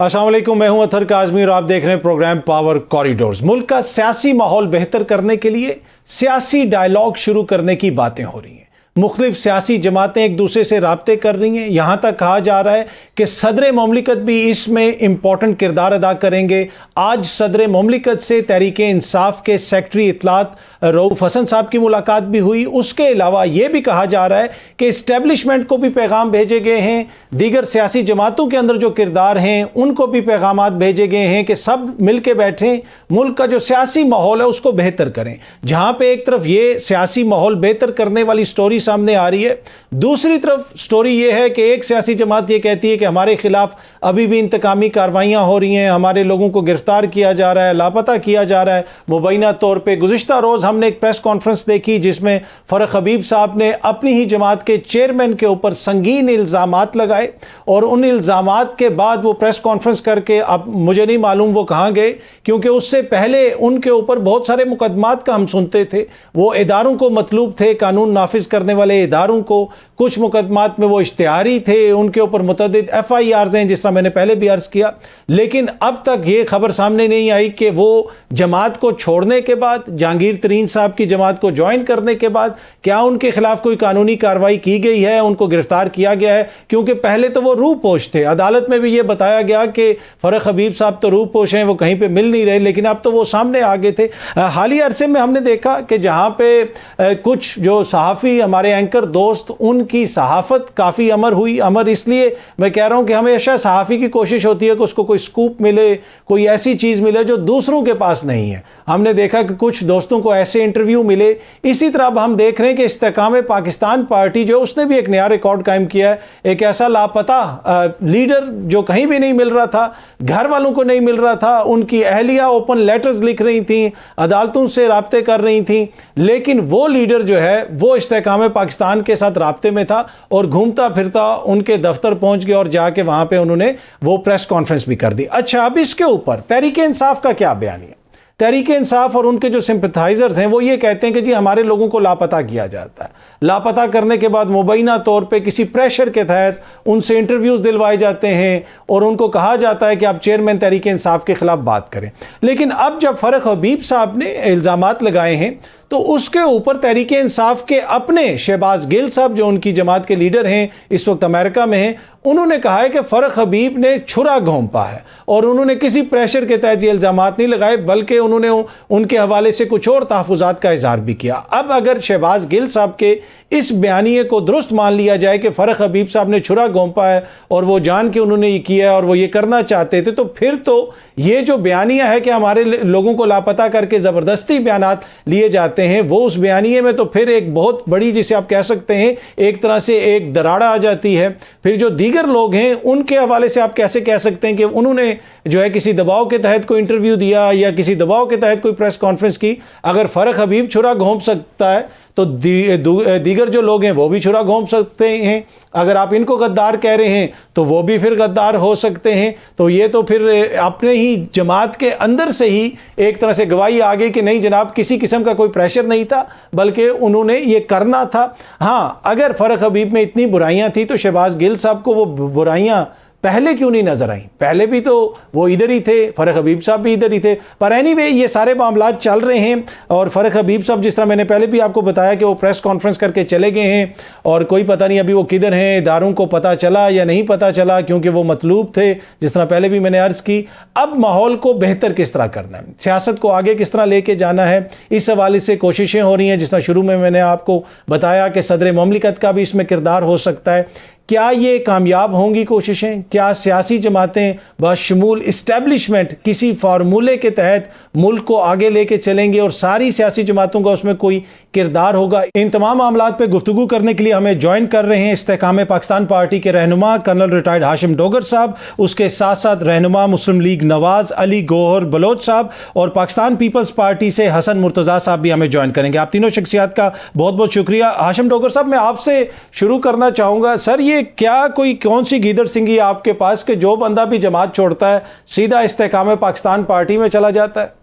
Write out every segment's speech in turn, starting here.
अस्सलाम वालेकुम, मैं हूं अतहर काज़मी और आप देख रहे हैं प्रोग्राम पावर कॉरिडोर्स। मुल्क का सियासी माहौल बेहतर करने के लिए सियासी डायलॉग शुरू करने की बातें हो रही हैं। मुख्तलिफ सियासी जमातें एक दूसरे से राब्ते कर रही हैं। यहाँ तक कहा जा रहा है कि सदर ममलिकत भी इसमें इम्पॉर्टेंट किरदार अदा करेंगे। आज सदर ममलिकत से तहरीक इंसाफ के सेक्रेटरी इत्तलात रऊफ हसन साहब की मुलाकात भी हुई। उसके अलावा ये भी कहा जा रहा है कि इस्टेब्लिशमेंट को भी पैगाम भेजे गए हैं, दीगर सियासी जमातों के अंदर जो किरदार हैं उनको भी पैगाम भेजे गए हैं कि सब मिल के बैठें, मुल्क का जो सियासी माहौल है उसको बेहतर करें। जहाँ पे एक तरफ ये सियासी माहौल बेहतर करने वाली स्टोरी सामने आ रही है, दूसरी तरफ स्टोरी ये है कि एक सियासी जमात ये कहती है कि हमारे खिलाफ अभी भी इंतकामी कार्रवाइयाँ हो रही हैं, हमारे लोगों को गिरफ्तार किया जा रहा है, लापता किया जा रहा है। मुबैना तौर पर गुज़िश्ता रोज़ हमने एक प्रेस कॉन्फ्रेंस देखी जिसमें फ़रख हबीब साहब ने अपनी ही जमात के चेयरमैन के ऊपर संगीन इल्ज़ामात लगाए और उन इल्ज़ामात के बाद वो प्रेस कॉन्फ्रेंस करके, अब मुझे नहीं मालूम वो कहाँ गए, क्योंकि उससे पहले उनके ऊपर बहुत सारे मुकदमात का हम सुनते थे। वो इदारों को मतलूब थे, कानून नाफिज करने वाले इदारों को, कुछ मुकदमात में वो इश्तिहारी थे, उनके ऊपर मुतअद्दिद FIRs हैं जिस तरह मैंने पहले भी अर्ज़ किया। लेकिन अब तक ये खबर सामने नहीं आई कि वो जमात को छोड़ने के बाद, जहांगीर तरीन साहब की जमात को ज्वाइन करने के बाद क्या उनके खिलाफ कोई कानूनी कार्रवाई की गई है, उनको गिरफ्तार किया गया है। क्योंकि पहले तो वो रूपोश थे, अदालत में भी ये बताया गया कि फ़रख हबीब साहब तो रूपोश हैं, वो कहीं पे मिल नहीं रहे, लेकिन अब तो वो सामने आ गए थे। हालिया अरसे में हमने देखा कि जहाँ पे कुछ जो सहाफ़ी हमारे एंकर दोस्त, उनकी सहाफ़त काफ़ी अमर इसलिए मैं कह रहा हूँ कि हमेशा सहाफ़ी की कोशिश होती है कि उसको कोई स्कूप मिले, कोई ऐसी चीज़ मिले जो दूसरों के पास नहीं है। हमने देखा कि कुछ दोस्तों को ऐसे इंटरव्यू मिले। इसी तरह अब हम देख रहे हैं कि इस्तेकाम पाकिस्तान पार्टी जो, उसने भी एक नया रिकॉर्ड कायम किया है। एक ऐसा लापता लीडर जो कहीं भी नहीं मिल रहा था, घर वालों को नहीं मिल रहा था, उनकी अहलिया ओपन लेटर्स लिख रही थी, अदालतों से राब्ते कर रही थी, लेकिन वो लीडर जो है वो इस्तेकाम पाकिस्तान के साथ राब्ते में था और घूमता फिरता उनके दफ्तर पहुंच गया और जाके वहां पे उन्होंने वो प्रेस कॉन्फ्रेंस भी कर दी। अच्छा, अब इसके ऊपर तहरीक इंसाफ का क्या बयान है? तहरीक इंसाफ और उनके जो सिंपथाइजर्स हैं वो ये कहते हैं कि जी हमारे लोगों को लापता किया जाता है, लापता करने के बाद मुबैना तौर पे किसी प्रेशर के तहत उनसे इंटरव्यूज़ दिलवाए जाते हैं और उनको कहा जाता है कि आप चेयरमैन तहरीक इंसाफ के खिलाफ बात करें। लेकिन अब जब फ़रख हबीब साहब ने इल्ज़ामात लगाए हैं तो उसके ऊपर तहरीक इंसाफ के अपने शहबाज गिल साहब जो उनकी जमात के लीडर हैं, इस वक्त अमेरिका में हैं, उन्होंने कहा है कि फ़रख हबीब ने छुरा घोंपा है और उन्होंने किसी प्रेशर के तहत ये इल्ज़ामात नहीं लगाए, बल्कि उन्होंने उनके हवाले से कुछ और तहफ़्फ़ुज़ात का इज़हार भी किया। अब अगर शहबाज गिल साहब के इस बयानिए को दुरुस्त मान लिया जाए कि फ़रख हबीब साहब ने छुरा घोंपा है और वो जान के उन्होंने ये किया है और वो ये करना चाहते थे, तो फिर तो ये जो बयानिया है कि हमारे लोगों को लापता करके ज़बरदस्ती बयानात लिए जाते हैं, वो उस बयानिए में तो फिर एक बहुत बड़ी, जिसे आप कह सकते हैं एक तरह से एक दराड़ा आ जाती है। फिर जो दीगर लोग हैं उनके हवाले से आप कैसे कह सकते हैं कि उन्होंने जो है किसी दबाव के तहत कोई इंटरव्यू दिया या किसी दबाव के तहत कोई प्रेस कॉन्फ्रेंस की। अगर फ़रख हबीब छुरा घोंप सकता है तो दीगर जो लोग हैं वो भी छुरा घोंप सकते हैं। अगर आप इनको गद्दार कह रहे हैं तो वो भी फिर गद्दार हो सकते हैं। तो ये तो फिर अपने ही जमात के अंदर से ही एक तरह से गवाही आ गई कि नहीं जनाब, किसी किस्म का कोई प्रेशर नहीं था, बल्कि उन्होंने ये करना था। हाँ, अगर फ़रख हबीब में इतनी बुराइयां थी तो शहबाज गिल साहब को वो बुराइयां पहले क्यों नहीं नजर आई? पहले भी तो वो इधर ही थे, फ़रख हबीब साहब भी इधर ही थे। पर एनीवे ये सारे मामला चल रहे हैं और फ़रख हबीब साहब, जिस तरह मैंने पहले भी आपको बताया कि वो प्रेस कॉन्फ्रेंस करके चले गए हैं और कोई पता नहीं अभी वो किधर हैं, इदारों को पता चला या नहीं पता चला, क्योंकि वो मतलूब थे, जिस तरह पहले भी मैंने अर्ज़ की। अब माहौल को बेहतर किस तरह करना है, सियासत को आगे किस तरह लेके जाना है, इस हवाले से कोशिशें हो रही हैं। जिस तरह शुरू में मैंने आपको बताया कि सदर ममलिकत का भी इसमें किरदार हो सकता है। क्या ये कामयाब होंगी कोशिशें? क्या सियासी जमातें बशमूल इस्टेब्लिशमेंट किसी फार्मूले के तहत मुल्क को आगे लेके चलेंगे और सारी सियासी जमातों का उसमें कोई किरदार होगा? इन तमाम मामलात पे गुफ्तगू करने के लिए हमें ज्वाइन कर रहे हैं इस्तेकाम पाकिस्तान पार्टी के रहनुमा कर्नल रिटायर्ड हाशिम डोगर साहब, उसके साथ साथ रहनुमा मुस्लिम लीग नवाज अली गोहर बलोच साहब और पाकिस्तान पीपल्स पार्टी से हसन मुर्तज़ा साहब भी हमें ज्वाइन करेंगे। आप तीनों शख्सियात का बहुत बहुत शुक्रिया। हाशिम डोगर साहब, मैं आपसे शुरू करना चाहूँगा। सर, ये क्या कोई कौन सी गीदड़ सिंगी आपके पास कि जो बंदा भी जमात छोड़ता है सीधा इस्तेकाम पाकिस्तान पार्टी में चला जाता है?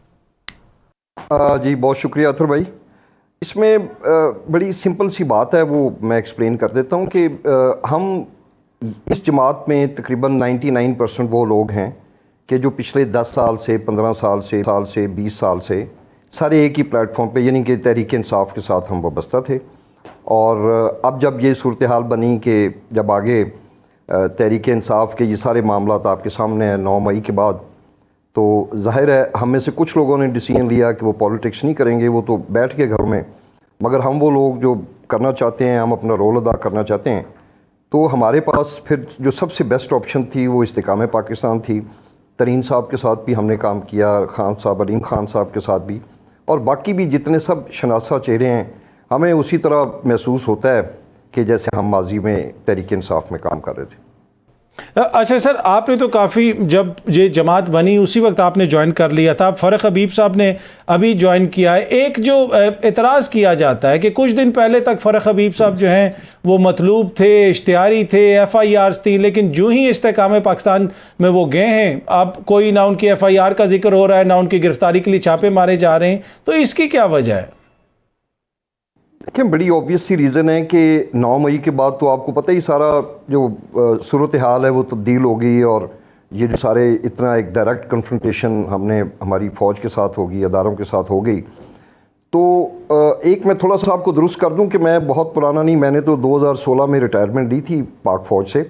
जी बहुत शुक्रिया अतर भाई। इसमें बड़ी सिंपल सी बात है, वो मैं एक्सप्लेन कर देता हूँ कि हम इस जमात में तकरीबन 99% वो लोग हैं कि जो पिछले 10 साल से 15 साल से 20 साल से सारे एक ही प्लेटफॉर्म पे यानी कि तहरीक इंसाफ के साथ हम वाबस्ता थे। और अब जब ये सूरत हाल बनी कि जब आगे तहरीक इंसाफ के ये सारे मामला आपके सामने हैं 9 मई के बाद, तो ज़ाहिर है हम में से कुछ लोगों ने डिसीजन लिया कि वो पॉलिटिक्स नहीं करेंगे, वो तो बैठ के घर में, मगर हम वो लोग जो करना चाहते हैं, हम अपना रोल अदा करना चाहते हैं, तो हमारे पास फिर जो सबसे बेस्ट ऑप्शन थी वो इस्तेकाम पाकिस्तान थी। तरीन साहब के साथ भी हमने काम किया, खान साहब, अलीम खान साहब के साथ भी, और बाकी भी जितने सब शनासा चेहरे हैं, हमें उसी तरह महसूस होता है कि जैसे हम माजी में तहरीक इंसाफ में काम कर रहे थे। अच्छा सर, आपने तो काफ़ी, जब ये जमात बनी उसी वक्त आपने ज्वाइन कर लिया था, फ़ारूक हबीब साहब ने अभी ज्वाइन किया है। एक जो एतराज़ किया जाता है कि कुछ दिन पहले तक फ़ारूक हबीब साहब जो हैं वो मतलूब थे, इश्तिहारी थे, FIRs थी, लेकिन जो ही इस्तेकाम पाकिस्तान में वो गए हैं, अब कोई ना उनकी FIR का जिक्र हो रहा है, ना उनकी गिरफ्तारी के लिए छापे मारे जा रहे हैं, तो इसकी क्या वजह है? देखिए, बड़ी ऑब्वियस सी रीज़न है कि 9 मई के बाद तो आपको पता ही सारा जो सूरत हाल है वो तब्दील हो गई, और ये जो सारे इतना एक डायरेक्ट कन्फ्रंटेशन हमने हमारी फ़ौज के साथ होगी, अदारों के साथ हो गई। तो एक मैं थोड़ा सा आपको दुरुस्त कर दूं कि मैं बहुत पुराना नहीं, मैंने तो 2016 में रिटायरमेंट ली थी पाक फ़ौज से,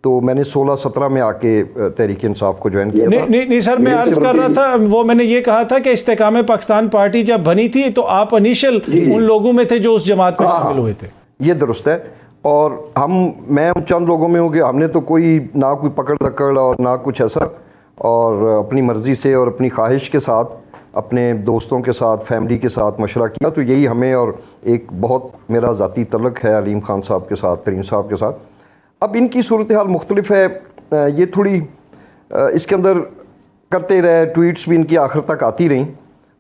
तो मैंने 16-17 में आके तहरीक इंसाफ को ज्वाइन किया था। नहीं सर, मैं अर्ज कर रहा था, वो मैंने ये कहा था कि इस्तेकाम पाकिस्तान पार्टी जब बनी थी तो आप इनिशियल उन लोगों में थे जो उस जमात में शामिल हुए थे। ये दुरुस्त है, और मैं उन चंद लोगों में हूँ कि हमने तो कोई ना कोई पकड़ दकड़ और ना कुछ ऐसा, और अपनी मर्ज़ी से और अपनी ख्वाहिश के साथ अपने दोस्तों के साथ, फैमिली के साथ मशवरा किया, तो यही हमें, और एक बहुत मेरा ज़ाती तल्लुक़ है अलीम खान साहब के साथ, तरीन साहब के साथ। अब इनकी सूरत हाल मुख्तलिफ है, ये थोड़ी इसके अंदर करते रहे, ट्वीट्स भी इनकी आखिर तक आती रहीं,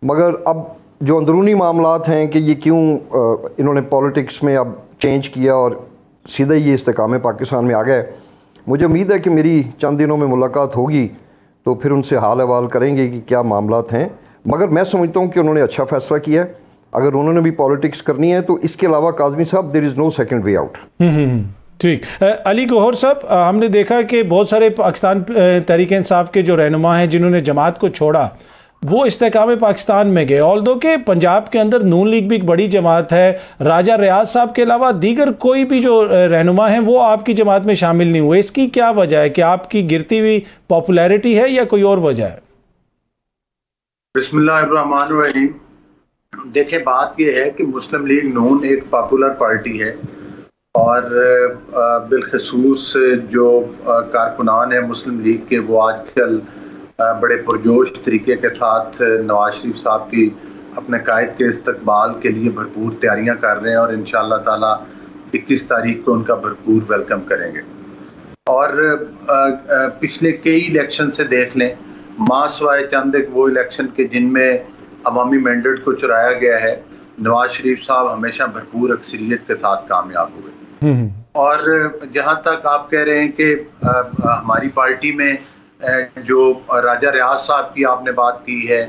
मगर अब जो अंदरूनी मामलात हैं कि ये क्यों इन्होंने पॉलिटिक्स में अब चेंज किया और सीधा ये इस्तेकाम पाकिस्तान में आ गए, मुझे उम्मीद है कि मेरी चंद दिनों में मुलाकात होगी तो फिर उनसे हाल अहवाल करेंगे कि क्या मामलात हैं। मगर मैं समझता हूँ कि उन्होंने अच्छा फ़ैसला किया है। अगर उन्होंने भी पॉलिटिक्स करनी है तो इसके अलावा काज़मी साहब, there is no second way out. ठीक। अली गौहर साहब, हमने देखा कि बहुत सारे पाकिस्तान तहरीक इंसाफ के जो रहनुमा हैं जिन्होंने जमात को छोड़ा, वो इस्तेकाम पाकिस्तान में गए। ऑल्दो के पंजाब के अंदर नून लीग भी एक बड़ी जमात है, राजा रियाज साहब के अलावा दीगर कोई भी जो रहनुमा हैं वो आपकी जमात में शामिल नहीं हुए। इसकी क्या वजह है? कि आपकी गिरती हुई पॉपुलैरिटी है या कोई और वजह है? बिस्मिल्लाहिर्रहमानिर्रहीम। देखिए, बात यह है कि मुस्लिम लीग नून एक पॉपुलर पार्टी है, और बिलखसूस जो कारकुनान है मुस्लिम लीग के, वो आजकल बड़े पुरजोश तरीके के साथ नवाज शरीफ साहब की अपने कायद के इस्तकबाल के लिए भरपूर तैयारियां कर रहे हैं, और इंशाअल्लाह ताला 21 तारीख को उनका भरपूर वेलकम करेंगे। और पिछले कई इलेक्शन से देख लें, मासवाए चंद एक वो इलेक्शन के जिनमें अवामी मैंडेट को चुराया गया है, नवाज शरीफ साहब हमेशा भरपूर अक्सरियत के साथ कामयाब हुए। और जहां तक आप कह रहे हैं कि हमारी पार्टी में जो राजा रियाज साहब की आपने बात की है,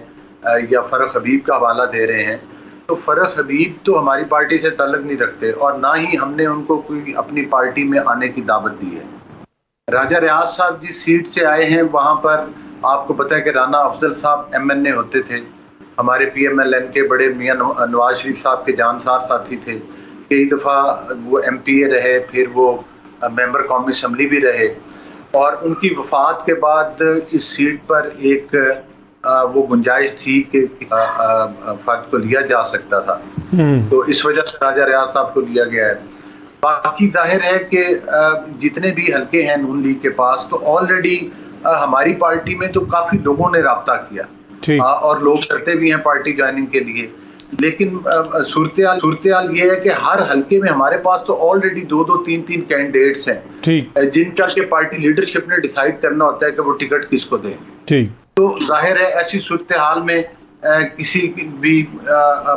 या फ़ारूक हबीब का हवाला दे रहे हैं, तो फ़ारूक हबीब तो हमारी पार्टी से ताल्लुक़ नहीं रखते, और ना ही हमने उनको कोई अपनी पार्टी में आने की दावत दी है। राजा रियाज साहब जिस सीट से आए हैं वहाँ पर आपको पता है कि राना अफजल साहब MNA होते थे, हमारे PMLN के बड़े मियाँ नवाज शरीफ साहब के जानसार साथी थे, कई दफ़ा वो MPA रहे, फिर वो मेंबर कौमी असम्बली भी रहे, और उनकी वफ़ात के बाद इस सीट पर एक वो गुंजाइश थी कि फ़र्द को लिया जा सकता था, तो इस वजह से राजा रियाज साहब को लिया गया है। बाकी जाहिर है कि जितने भी हल्के हैं नून लीग के पास, तो ऑलरेडी हमारी पार्टी में तो काफ़ी लोगों ने रब्ता किया, और लोग करते भी हैं पार्टी ज्वाइनिंग के लिए, लेकिन सूरत-ए-हाल ये है कि हर हल्के में हमारे पास तो ऑलरेडी 2-2, 3-3 कैंडिडेट्स हैं, जिनका के पार्टी लीडरशिप ने डिसाइड करना होता है कि वो टिकट किसको दें। ठीक, तो जाहिर है ऐसी सूरत-ए-हाल में किसी भी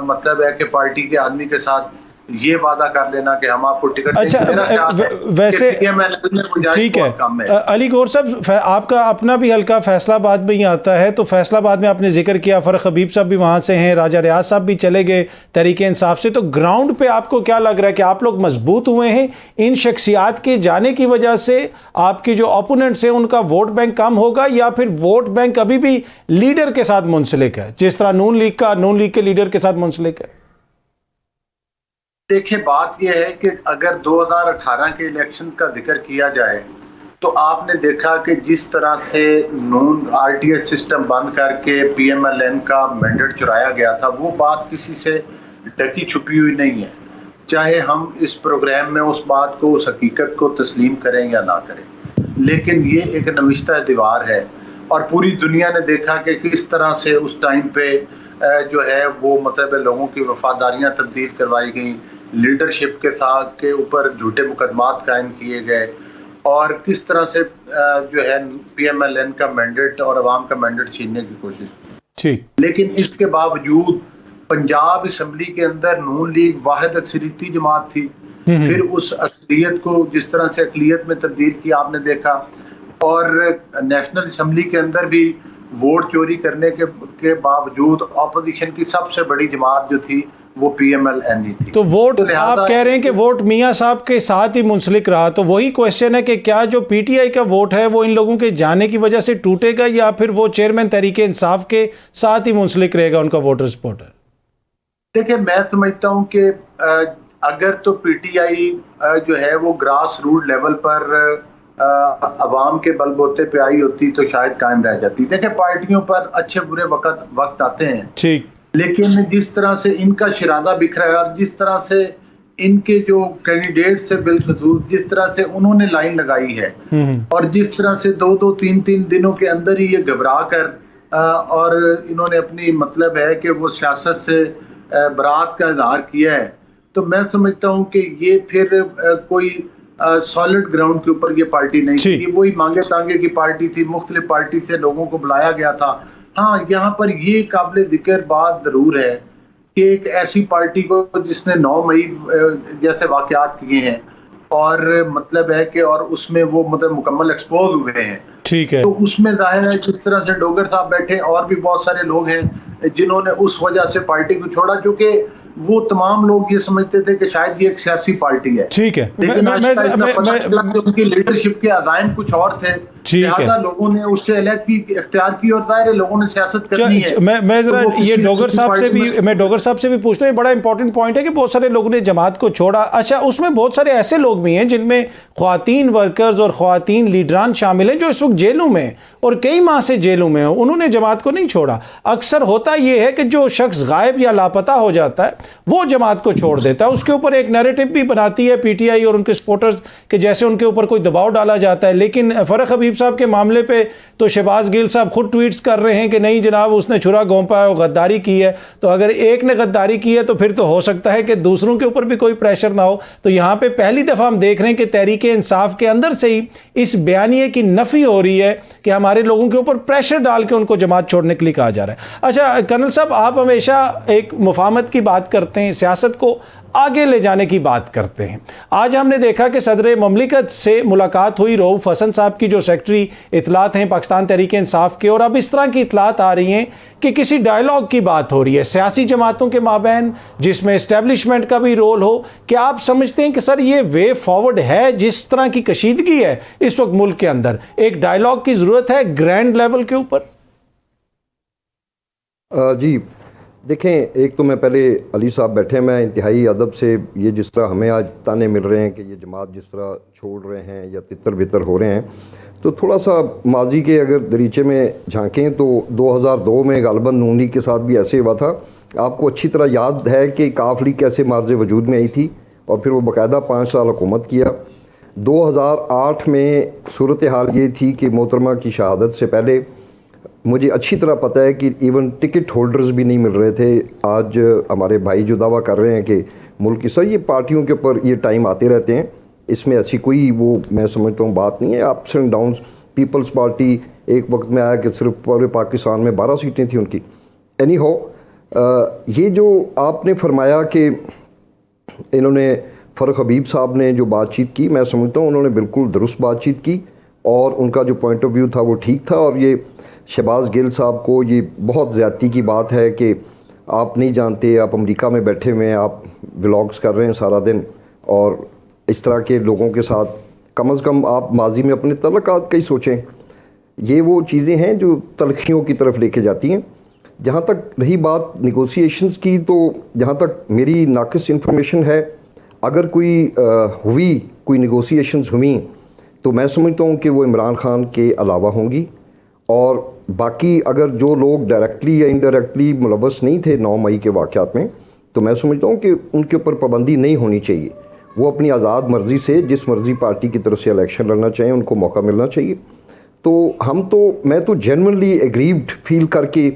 मतलब है कि पार्टी के आदमी के साथ ये वादा कर लेना कि हम आपको टिकट अच्छा, देंगे। मेरा ख्याल है कि वैसे PML में गुंजाइश ठीक बहुत कम है। अली गौर साहब, आपका अपना भी हल्का फैसलाबाद में ही आता है, तो फैसलाबाद में आपने जिक्र किया, फरख हबीब साहब भी वहाँ से हैं, राजा रियाज साहब भी चले गए तहरीक इंसाफ से, तो ग्राउंड पे आपको क्या लग रहा है कि आप लोग मजबूत हुए हैं इन शख्सियात के जाने की वजह से? आपके जो ओपोनेंट्स हैं उनका वोट बैंक कम होगा, या फिर वोट बैंक अभी भी लीडर के साथ मुंसलिक है, जिस तरह नून लीग के लीडर के साथ मुंसलिक है? देखिए, बात यह है कि अगर 2018 के इलेक्शन का जिक्र किया जाए तो आपने देखा कि जिस तरह से नून RTS सिस्टम बंद करके PMLN का मैंडेट चुराया गया था, वो बात किसी से ढकी छुपी हुई नहीं है, चाहे हम इस प्रोग्राम में उस बात को, उस हकीकत को तस्लीम करें या ना करें। लेकिन ये एक नविश्ता दीवार है और पूरी दुनिया ने देखा कि किस तरह से उस टाइम पे जो है वो मतलब लोगों की वफादारियां तब्दील करवाई गई, लीडरशिप के साथ के ऊपर झूठे मुकदमात कायम किए गए, और किस तरह से जो है PMLN का मैंडेट और अवाम का मैंडेट छीनने की कोशिश की। लेकिन इसके बावजूद पंजाब असम्बली के अंदर नून लीग वाहिद अक्सरियती जमात थी। फिर उस अक्सरियत को जिस तरह से अकलियत में तब्दील किया आपने देखा, और नेशनल असम्बली के अंदर भी वोट चोरी करने के बावजूद अपोजिशन की सबसे बड़ी जमात जो थी वो PMLN ही थी। तो वोट तो आप कह रहे हैं कि वोट मियां साहब के साथ ही मुंसलिक रहा, तो वही क्वेश्चन है कि क्या जो PTI का वोट है वो इन लोगों के जाने की वजह से टूटेगा, या फिर वो चेयरमैन तहरीक इंसाफ के साथ ही मुंसलिक रहेगा उनका वोटर सपोर्ट? देखिए, मैं समझता हूँ कि अगर तो PTI जो है वो ग्रास रूट लेवल पर अवाम के बलबूते पे आई होती तो शायद कायम रह जाती। देखिए, पार्टियों पर अच्छे बुरे वक्त आते हैं, ठीक, लेकिन जिस तरह से इनका शिरादा बिखरा है और जिस तरह से इनके जो कैंडिडेट से बिलखसूस जिस तरह से उन्होंने लाइन लगाई है और जिस तरह से 2-2, 3-3 दिनों के अंदर ही ये घबरा कर और इन्होंने अपनी मतलब है कि वो सियासत से बरात का इजहार किया है, तो मैं समझता हूँ कि ये फिर कोई सॉलिड ग्राउंड के ऊपर ये पार्टी नहीं थी, ये वही मांगे तांगे की पार्टी थी, मुख्तलिफ पार्टी से लोगों को बुलाया गया था। हाँ, यहाँ पर ये काबिल जिक्र बात जरूर है कि एक ऐसी पार्टी को जिसने 9 मई जैसे वाकयात किए हैं और मतलब है कि और उसमें वो मतलब मुकम्मल एक्सपोज हुए हैं, ठीक है, तो उसमें जाहिर है जिस तरह से डोगर साहब बैठे और भी बहुत सारे लोग हैं जिन्होंने उस वजह से पार्टी को छोड़ा, क्योंकि वो तमाम लोग ये समझते थे कि शायद ये एक सियासी पार्टी है। ठीक है, लेकिन उनकी लीडरशिप के अज़ाइम कुछ और थे, लिहाजा लोगों ने उससे अलग इख्तियार की और जाहिर है लोगों ने सियासत करनी है। मैं जरा ये डोगर साहब से भी पूछता हूँ, बड़ा इंपॉर्टेंट पॉइंट है कि बहुत सारे लोगों ने जमात को छोड़ा। अच्छा, उसमें बहुत सारे ऐसे लोग भी हैं जिनमें ख्वातीन वर्कर्स और ख्वातीन लीडरान शामिल हैं जो इस वक्त जेलों में और कई माह से जेलों में हो, उन्होंने जमात को नहीं छोड़ा। अक्सर होता यह है कि जो शख्स गायब या लापता हो जाता है वो जमात को छोड़ देता है, उसके ऊपर एक नैरेटिव भी बनाती है PTI और उनके सपोर्टर्स कि जैसे उनके ऊपर कोई दबाव डाला जाता है। लेकिन फरख हबीब साहब के मामले पे तो शहबाज गिल साहब खुद ट्वीट्स कर रहे हैं कि नहीं जनाब, उसने छुरा घोंपा है और गद्दारी की है। तो अगर एक ने गद्दारी की है तो फिर तो हो सकता है कि दूसरों के ऊपर भी कोई प्रेशर ना हो। तो यहाँ पे पहली दफ़ा हम देख रहे हैं कि तहरीक इंसाफ के अंदर से ही इस बयानिए की नफ़ी हो रही है कि हमारे लोगों के ऊपर प्रेशर डाल के उनको जमात छोड़ने के लिए कहा जा रहा है। अच्छा कर्नल साहब, आप हमेशा एक मुफाहमत की बात करते हैं, सियासत को आगे ले जाने की बात करते हैं। आज हमने देखा कि सदर ममलिकत से मुलाकात हुई रऊफ हसन साहब की, जो सेक्रेटरी इतलात हैं पाकिस्तान तहरीक इंसाफ के, और अब इस तरह की इतलात आ रही हैं कि किसी डायलॉग की बात हो रही है सियासी जमातों के माबैन जिसमें एस्टेब्लिशमेंट का भी रोल हो। क्या आप समझते हैं कि सर ये वे फॉरवर्ड है? जिस तरह की कशीदगी है इस वक्त मुल्क के अंदर, एक डायलॉग की जरूरत है ग्रैंड लेवल के ऊपर? जी देखें, एक तो मैं पहले अली साहब बैठे, मैं इंतहाई अदब से ये जिस तरह हमें आज ताने मिल रहे हैं कि ये जमात जिस तरह छोड़ रहे हैं या तितर बितर हो रहे हैं, तो थोड़ा सा माजी के अगर दरीचे में झांकें तो 2002 में गालबन नून लीग के साथ भी ऐसे हुआ था। आपको अच्छी तरह याद है कि काफ लीग कैसे मार्ज वजूद में आई थी और फिर वो बाकायदा 5 साल हुकूमत किया। 2008 में सूरत हाल ये थी कि मोहतरमा की शहादत से पहले मुझे अच्छी तरह पता है कि इवन टिकट होल्डर्स भी नहीं मिल रहे थे। आज हमारे भाई जो दावा कर रहे हैं कि मुल्क की सर ये पार्टियों के ऊपर ये टाइम आते रहते हैं, इसमें ऐसी कोई वो मैं समझता हूँ बात नहीं है। Ups and downs, Peoples Party एक वक्त में आया कि सिर्फ पूरे पाकिस्तान में 12 सीटें थी उनकी। एनी हाउ, ये जो आपने फरमाया कि इन्होंने फ़ारूक हबीब साहब ने जो बातचीत की, मैं समझता हूँ उन्होंने बिल्कुल दुरुस्त बातचीत की और उनका जो पॉइंट ऑफ व्यू था वो ठीक था। और ये शहबाज गिल साहब को ये बहुत ज़्यादती की बात है कि आप नहीं जानते, आप अमेरिका में बैठे हुए हैं, आप व्लॉग्स कर रहे हैं सारा दिन, और इस तरह के लोगों के साथ कम अज़ कम आप माजी में अपने तल्लुकात का ही सोचें। ये वो चीज़ें हैं जो तलखियों की तरफ लेके जाती हैं। जहाँ तक रही बात निगोशिएशंस की, तो जहाँ तक मेरी नाक़िस इन्फॉर्मेशन है, अगर कोई निगोशिएशंस हुई तो मैं समझता हूँ कि वो इमरान ख़ान के अलावा होंगी, और बाकी अगर जो लोग डायरेक्टली या इनडायरेक्टली मुलव्वस नहीं थे 9 मई के वाक़यात में, तो मैं समझता हूँ कि उनके ऊपर पाबंदी नहीं होनी चाहिए। वो अपनी आज़ाद मर्ज़ी से जिस मर्ज़ी पार्टी की तरफ से इलेक्शन लड़ना चाहें, उनको मौका मिलना चाहिए। तो मैं तो जेन्युइनली एग्रीव्ड फील करके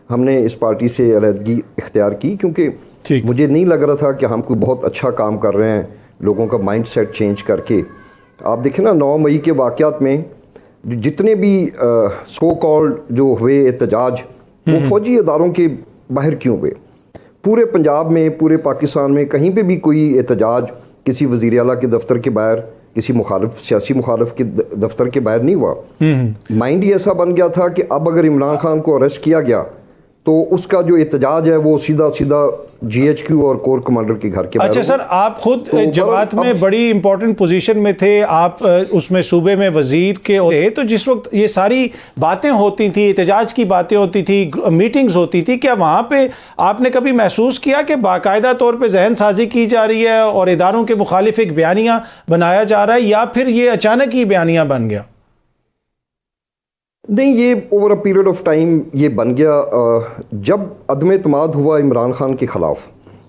हमने इस पार्टी से अलहदगी इख्तियार की, क्योंकि मुझे नहीं लग रहा था कि हम कोई बहुत अच्छा काम कर रहे हैं लोगों का माइंड सेट चेंज करके। आप देखें ना, 9 मई के वाक़यात में जितने भी सो कॉल्ड जो हुए एहतजाज, वो फ़ौजी अदारों के बाहर क्यों हुए? पूरे पंजाब में, पूरे पाकिस्तान में कहीं पे भी कोई एहतजाज किसी वज़ीर आला के दफ्तर के बाहर, किसी सियासी मुखालिफ के दफ्तर के बाहर नहीं हुआ। माइंड ही ऐसा बन गया था कि अब अगर इमरान खान को अरेस्ट किया गया तो उसका जो एहतजाज है वो सीधा GHQ और कोर कमांडर के घर के बाहर। अच्छा सर, आप खुद तो जमात में बड़ी इंपॉर्टेंट पोजीशन में थे, आप उसमें सूबे में वजीर के थे, तो जिस वक्त ये सारी बातें होती थी, एहतजाज की बातें होती थी, मीटिंग्स होती थी, क्या वहाँ पे आपने कभी महसूस किया कि बाकायदा तौर पे जहन साजी की जा रही है और इदारों के मुखालिफ एक बयानिया बनाया जा रहा है, या फिर ये अचानक ही बयानिया बन गया? नहीं, ये over a period of time ये बन गया। जब अदम एतमाद हुआ इमरान खान के ख़िलाफ़,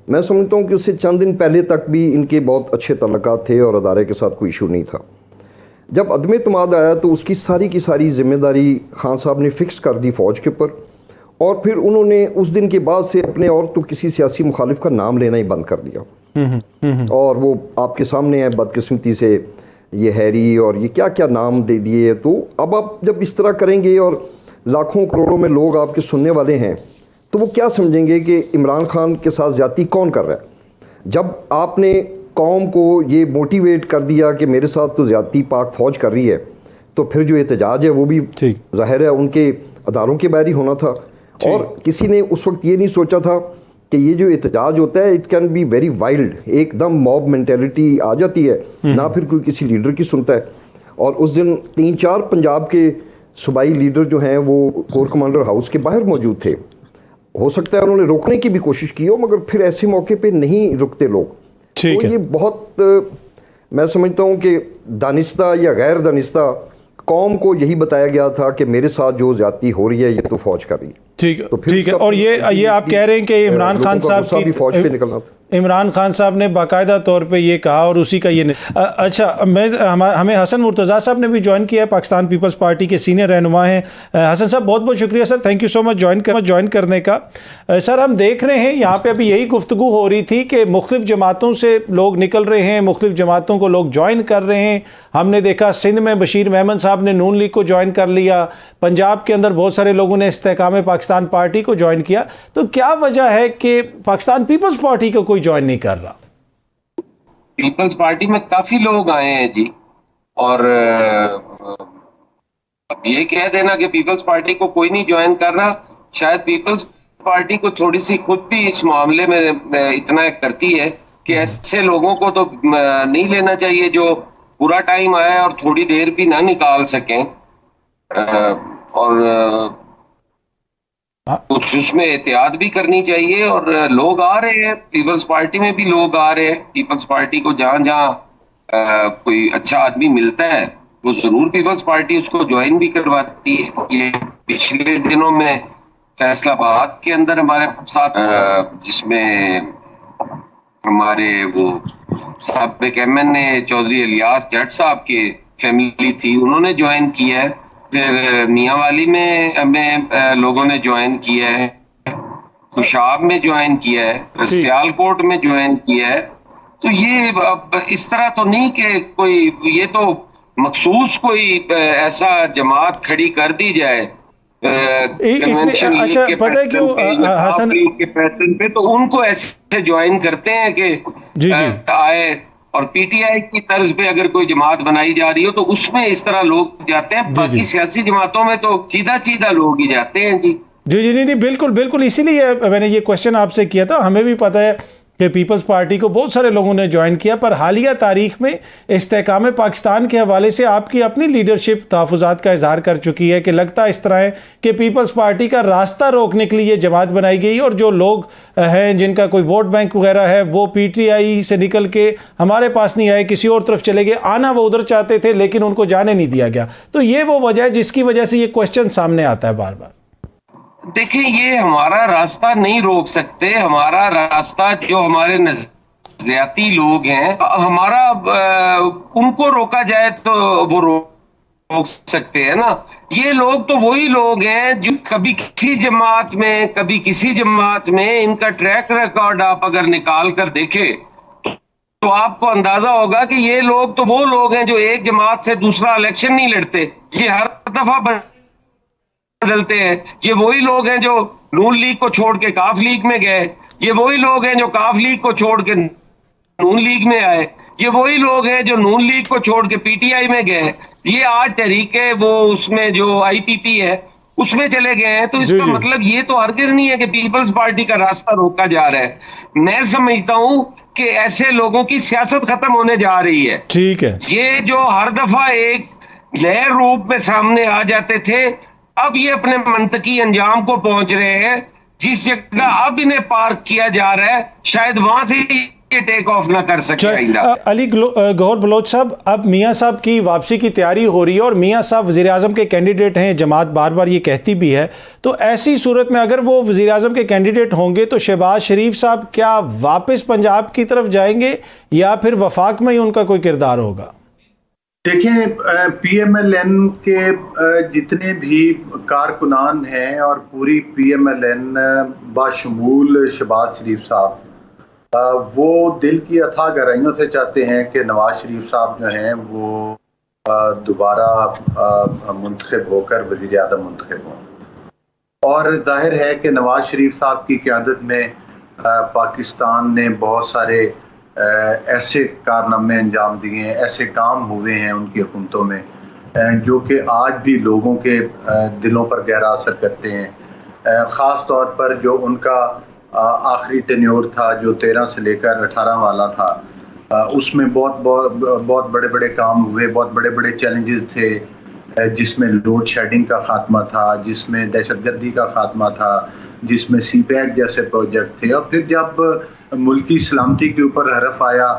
मैं समझता हूँ कि उससे चंद दिन पहले तक भी इनके बहुत अच्छे तल्लुकात थे और अदारे के साथ कोई इशू नहीं था। जब अदम एतमाद आया तो उसकी सारी की सारी ज़िम्मेदारी खान साहब ने फ़िक्स कर दी फ़ौज के ऊपर, और फिर उन्होंने उस दिन के बाद से अपने और तो किसी सियासी मुखालिफ का नाम लेना ही बंद कर दिया। और वो आपके सामने है, बदकिस्मती से ये हैरी और ये क्या क्या नाम दे दिए। तो अब आप जब इस तरह करेंगे और लाखों करोड़ों में लोग आपके सुनने वाले हैं, तो वो क्या समझेंगे कि इमरान खान के साथ ज़्यादती कौन कर रहा है? जब आपने कौम को ये मोटिवेट कर दिया कि मेरे साथ तो ज़्यादती पाक फ़ौज कर रही है, तो फिर जो एहतजाज है वो भी ज़ाहिर है उनके अदारों के बाहर ही होना था। और किसी ने उस वक्त ये नहीं सोचा था कि ये जो एहतजाज होता है, it can be very wild, एकदम मॉब मेंटेलिटी आ जाती है, ना फिर कोई किसी लीडर की सुनता है। और उस दिन 3-4 पंजाब के सूबाई लीडर जो हैं वो कोर कमांडर हाउस के बाहर मौजूद थे। हो सकता है उन्होंने रोकने की भी कोशिश की हो, मगर फिर ऐसे मौके पे नहीं रुकते लोग। तो ये बहुत मैं समझता हूँ कि दानिस्ता या गैर दानिस्ता कौम को यही बताया गया था कि मेरे साथ जो ज्यादती हो रही है ये तो फौज कर रही है। ठीक है। और ये आप कह रहे हैं कि इमरान खान साहब की फौज पे निकलना था। इमरान खान साहब ने बाकायदा तौर पे ये कहा और उसी का ये अच्छा, हमें हसन मुर्तज़ा साहब ने भी ज्वाइन किया है, पाकिस्तान पीपल्स पार्टी के सीनियर रहनुमा हैं। हसन साहब, बहुत बहुत शुक्रिया sir, thank you so much join करने का। सर, हम देख रहे हैं यहाँ पे अभी यही गुफ्तगू हो रही थी कि मुख्तलिफ जमातों से लोग निकल रहे हैं, मुख्तलिफ जमातों को लोग ज्वाइन कर रहे हैं। हमने देखा सिंध में बशीर मेमन साहब ने नून लीग को ज्वाइन कर लिया, पंजाब के अंदर बहुत सारे लोगों ने इस्तेकाम पाकिस्तान पार्टी को ज्वाइन किया। तो क्या वजह है कि पाकिस्तान पीपल्स पार्टी को कोई ज्वाइन नहीं कर रहा? पीपल्स पार्टी में काफी लोग आए हैं जी, और अब ये कह देना कि पीपल्स पार्टी को कोई नहीं ज्वाइन कर रहा, शायद पीपल्स पार्टी को थोड़ी सी खुद भी इस मामले में इतना करती है कि ऐसे लोगों को तो नहीं लेना चाहिए जो पूरा टाइम आए और थोड़ी देर भी ना निकाल सकें, और कुछ उसमें एहतियात भी करनी चाहिए। और लोग आ रहे हैं, पीपल्स पार्टी में भी लोग आ रहे हैं। पीपल्स पार्टी को जहां जहां कोई अच्छा आदमी मिलता है वो जरूर पीपल्स पार्टी उसको ज्वाइन भी करवाती है। ये पिछले दिनों में फैसलाबाद के अंदर हमारे साथ जिसमें हमारे वो साबिक MNA चौधरी इलियास जट साहब के फैमिली थी, उन्होंने ज्वाइन किया है। फिर मियांवाली में हमें लोगों ने ज्वाइन किया है, खुशाब में ज्वाइन किया है, सियालकोट में ज्वाइन किया है। तो ये अब इस तरह तो नहीं कि कोई ये तो मखसूस कोई ऐसा जमात खड़ी कर दी जाए अच्छा, पता है क्यों हसन के पैटर्न पे, तो उनको ऐसे ज्वाइन करते हैं कि जी जी आए, और पीटीआई की तर्ज पे अगर कोई जमात बनाई जा रही हो तो उसमें इस तरह लोग जाते हैं। बाकी सियासी जमातों में तो सीधा सीधा लोग ही जाते हैं जी। जी जी नहीं बिल्कुल बिल्कुल, इसीलिए मैंने ये क्वेश्चन आपसे किया था। हमें भी पता है कि पीपल्स पार्टी को बहुत सारे लोगों ने ज्वाइन किया, पर हालिया तारीख में इस्तेहकाम पाकिस्तान के हवाले से आपकी अपनी लीडरशिप तहफ़्फ़ुज़ात का इजहार कर चुकी है कि लगता इस तरह है कि पीपल्स पार्टी का रास्ता रोकने के लिए जमात बनाई गई, और जो लोग हैं जिनका कोई वोट बैंक वगैरह है वो पीटीआई से निकल के हमारे पास नहीं आए, किसी और तरफ चले गए। आना वो उधर चाहते थे लेकिन उनको जाने नहीं दिया गया। तो ये वो वजह है जिसकी वजह से ये क्वेश्चन सामने आता है बार बार। देखिए, ये हमारा रास्ता नहीं रोक सकते। हमारा रास्ता जो हमारे नजरियाती लोग हैं, हमारा उनको रोका जाए तो वो रोक सकते हैं ना। ये लोग तो वही लोग हैं जो कभी किसी जमात में कभी किसी जमात में, इनका ट्रैक रिकॉर्ड आप अगर निकाल कर देखे तो आपको अंदाजा होगा कि ये लोग तो वो लोग हैं जो एक जमात से दूसरा इलेक्शन नहीं लड़ते, ये हर दफा बदलते हैं। ये वही लोग हैं जो नून लीग को छोड़ के काफ लीग में गए, ये वही लोग हैं जो काफ लीग को छोड़ के नून लीग में आए, ये वही लोग हैं जो नून लीग को छोड़ के पीटीआई में गए। ये आज तहरीक है वो उसमें जो आईपीपी है उसमें चले गए हैं। तो इसका मतलब ये तो हरगिज नहीं है कि पीपल्स पार्टी का रास्ता रोका जा रहा है। मैं समझता हूं कि ऐसे लोगों की सियासत खत्म होने जा रही है। ठीक है, ये जो हर दफा एक नए रूप में सामने आ जाते थे, अब ये अपने मंतकी अंजाम को पहुंच रहे हैं। जिस जगह अब इन्हें पार्क किया जा रहा है, शायद वहां से ये टेक ऑफ ना कर सके आइंदा। अली गौहर बलोच साहब, अब मियां साहब की वापसी की तैयारी हो रही है और मियां साहब वज़ीर आज़म के कैंडिडेट हैं, जमात बार बार ये कहती भी है। तो ऐसी सूरत में अगर वो वज़ीर आज़म के कैंडिडेट होंगे तो शहबाज शरीफ साहब क्या वापस पंजाब की तरफ जाएंगे या फिर वफाक में ही उनका कोई किरदार होगा? देखिए, पीएमएलएन के जितने भी कारकुनान हैं और पूरी पीएमएलएन बाशमूल शहबाज शरीफ साहब, वो दिल की अथाह गहराइयों से चाहते हैं कि नवाज शरीफ साहब जो हैं वो दोबारा मुंतखब होकर वज़ीर आज़म मुंतखब हों। और जाहिर है कि नवाज शरीफ साहब की क़यादत में पाकिस्तान ने बहुत सारे ऐसे कारनामे अंजाम दिए हैं, ऐसे काम हुए हैं उनकी हुकूमतों में जो कि आज भी लोगों के दिलों पर गहरा असर करते हैं। ख़ास तौर पर जो उनका आखिरी टेन्योर था जो 13 से लेकर 18 वाला था, उसमें बहुत बड़े बड़े काम हुए, बहुत बड़े बड़े चैलेंजेस थे, जिसमें लोड शेडिंग का खात्मा था, जिसमें दहशतगर्दी का खात्मा था, जिसमें सीपैक जैसे प्रोजेक्ट थे। और फिर जब मुल्की सलामती के ऊपर हरफ आया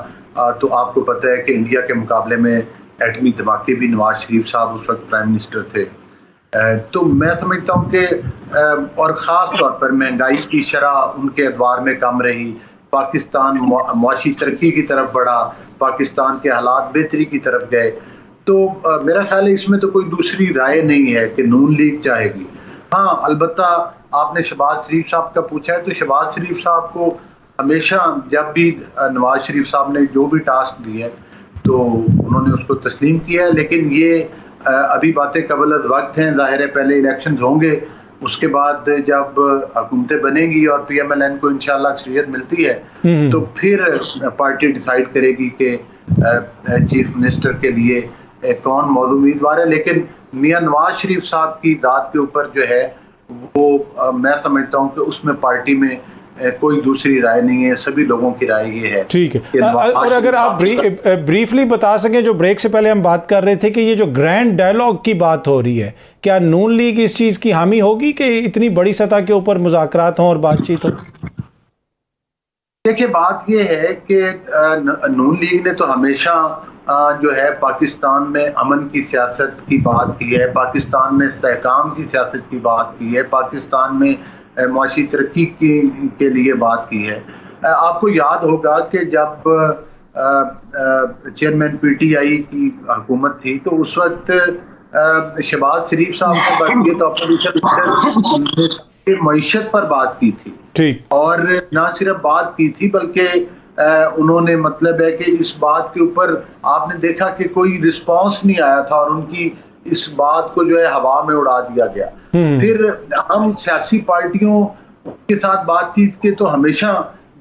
तो आपको पता है कि इंडिया के मुकाबले में एटमी धमाके भी नवाज शरीफ साहब उस वक्त प्राइम मिनिस्टर थे। तो मैं समझता हूँ कि और ख़ास तौर पर महंगाई की शरह उनके अदवार में कम रही, पाकिस्तान मुआशी तरक्की की तरफ बढ़ा, पाकिस्तान के हालात बेहतरी की तरफ गए। तो मेरा ख्याल है इसमें तो कोई दूसरी राय नहीं है कि नून लीग चाहेगी। हाँ, अलबत्ता आपने शहबाज शरीफ साहब का पूछा है तो शहबाज शरीफ साहब को हमेशा जब भी नवाज शरीफ साहब ने जो भी टास्क दिए तो उन्होंने उसको तस्लीम किया है। लेकिन ये अभी बातें कबल वक्त हैं, जाहिर है पहले इलेक्शंस होंगे, उसके बाद जब हुकूमतें बनेंगी और पीएमएलएन को इंशाल्लाह अक्सरियत मिलती है तो फिर पार्टी डिसाइड करेगी कि चीफ मिनिस्टर के लिए कौन मौजूद उम्मीदवार है। लेकिन मियां नवाज शरीफ साहब की दाद के ऊपर जो है वो मैं समझता हूँ कि उसमें पार्टी में कोई दूसरी राय नहीं है, सभी लोगों की राय ये है। ठीक है, और अगर आप ब्रीफली बता सकें, जो ब्रेक से पहले हम बात कर रहे थे कि ये जो ग्रैंड डायलॉग की बात हो रही है, क्या नून लीग इस चीज की हामी होगी कि इतनी बड़ी सतह के ऊपर मुज़ाकरात हों और बातचीत हो? देखिए, बात ये है कि नून लीग ने तो हमेशा जो है पाकिस्तान में अमन की सियासत की बात की है, पाकिस्तान में इस्तेहकाम की सियासत की बात की है, पाकिस्तान में मुआशी तरक्की के लिए बात की है। आपको याद होगा कि जब चेयरमैन पीटीआई की हुकूमत थी तो उस वक्त शहबाज शरीफ साहब ने बल्कि तो मईशत पर बात की थी। ठीक। और ना सिर्फ बात की थी बल्कि उन्होंने मतलब है कि इस बात के ऊपर आपने देखा कि कोई रिस्पांस नहीं आया था और उनकी इस बात को जो है हवा में उड़ा दिया गया। फिर हम सियासी पार्टियों के साथ बातचीत के तो हमेशा